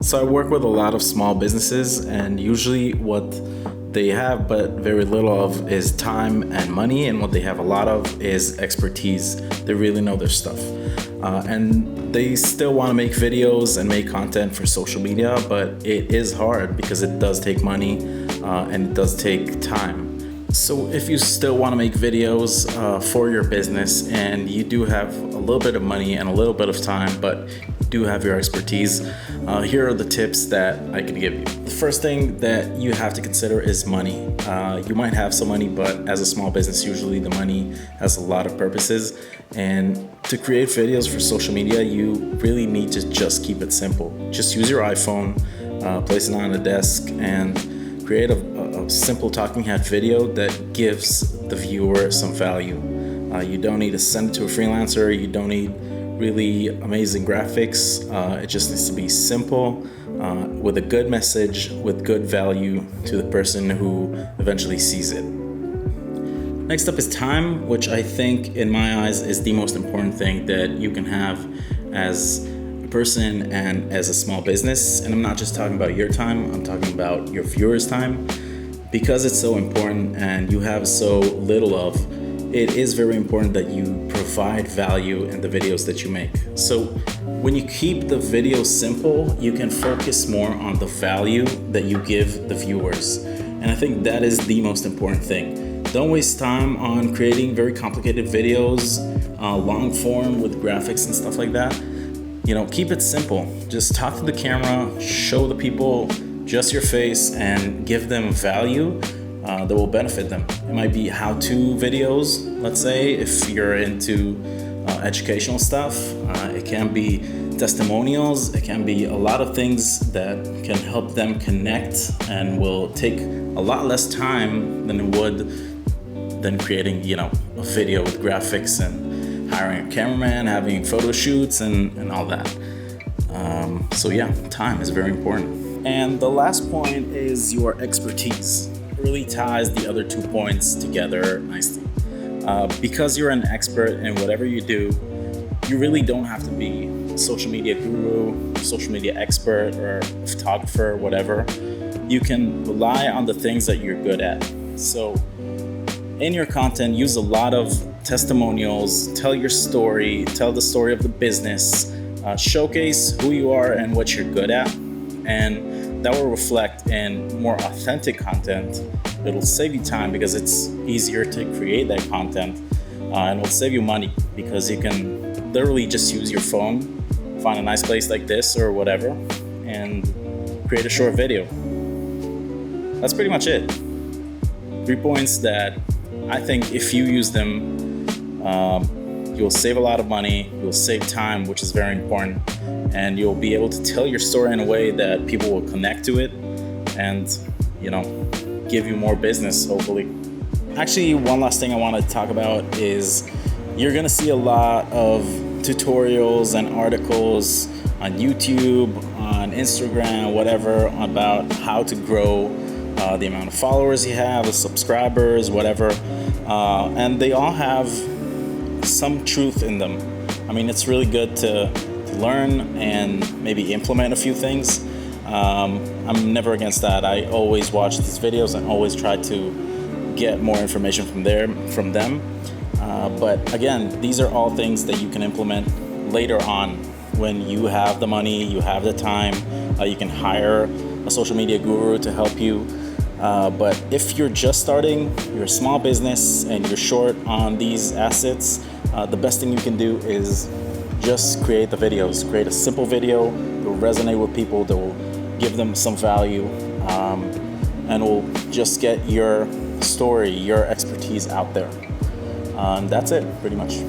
So I work with a lot of small businesses, and usually what they have but very little of is time and money, and what they have a lot of is expertise. They really know their stuff. And they still want to make videos and make content for social media, but it is hard because it does take money and it does take time. So if you still want to make videos for your business and you do have a little bit of money and a little bit of time, but you do have your expertise, here are the tips that I can give you. The first thing that you have to consider is money. You might have some money, but as a small business, usually the money has a lot of purposes. And to create videos for social media, you really need to just keep it simple. Just use your iPhone, place it on a desk, and create a simple talking head video that gives the viewer some value. You don't need to send it to a freelancer. You don't need really amazing graphics. It just needs to be simple, with a good message, with good value to the person who eventually sees it. Next up is time, which I think in my eyes is the most important thing that you can have as a person and as a small business. And I'm not just talking about your time, I'm talking about your viewers' time. Because it's so important and you have so little of, it is very important that you provide value in the videos that you make. So when you keep the video simple, you can focus more on the value that you give the viewers. And I think that is the most important thing. Don't waste time on creating very complicated videos, long form with graphics and stuff like that. Keep it simple. Just talk to the camera, show the people just your face, and give them value that will benefit them. It might be how-to videos, let's say, if you're into educational stuff. It can be testimonials. It can be a lot of things that can help them connect and will take a lot less time than it would than creating, a video with graphics and hiring a cameraman, having photo shoots and all that. So yeah, time is very important. And the last point is your expertise. It really ties the other 2 points together nicely. Because you're an expert in whatever you do, you really don't have to be a social media guru, social media expert, or photographer, whatever. You can rely on the things that you're good at. So in your content, use a lot of testimonials, tell your story, tell the story of the business, showcase who you are and what you're good at. And that will reflect in more authentic content. It'll save you time because it's easier to create that content, and will save you money because you can literally just use your phone, find a nice place like this or whatever, and create a short video. That's pretty much it. 3 points that I think if you use them, you'll save a lot of money, you'll save time, which is very important, and you'll be able to tell your story in a way that people will connect to it and, give you more business, hopefully. Actually, one last thing I want to talk about is you're going to see a lot of tutorials and articles on YouTube, on Instagram, whatever, about how to grow the amount of followers you have, the subscribers, whatever. And they all have some truth in them. I mean, it's really good to learn and maybe implement a few things. I'm never against that. I always watch these videos and always try to get more information from them. But again, these are all things that you can implement later on when you have the money, you have the time. You can hire a social media guru to help you. But if you're just starting, you're a small business and you're short on these assets, the best thing you can do is just create the videos. Create a simple video that will resonate with people, that will give them some value, and will just get your story, your expertise out there. That's it, pretty much.